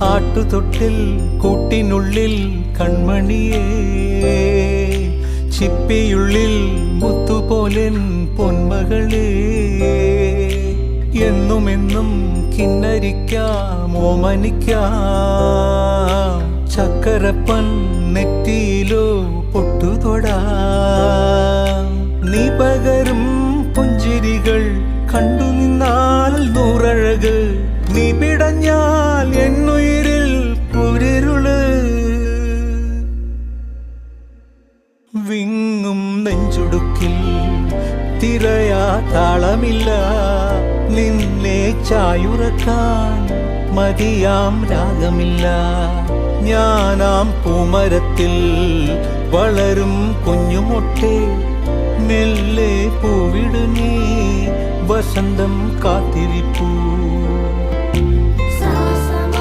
ആട്ടുതൊട്ടിൽ കൂട്ടിനുള്ളിൽ കൺമണിയേ, ചിപ്പിയുള്ളിൽ മുത്തുപോലെൻ പൊന്മകളേ, എന്നുമെന്നും കിന്നരിക്കാം ഓമനിക്കാം, ചക്കരപ്പൻ നെറ്റിയിലോ പൊട്ടുതൊടാം. നീ പകരും പുഞ്ചിരികൾ കണ്ടു നിന്നാൽ നൂറഴക്, നീ പിടഞ്ഞാൽ എന്നുയിരിൽ കുരിരുള്. വിങ്ങും നെഞ്ചുടുക്കിൽ തിരയാ താളമില്ല, നിന്നെ ചായുറക്കാൻ മതിയാം രാഗമില്ല. ഞാനാം പൂമരത്തിൽ വളരും കുഞ്ഞുമൊട്ടെ, മെല്ലെ പൂവിടു നീ വസന്തം കാത്തിരിപ്പൂ.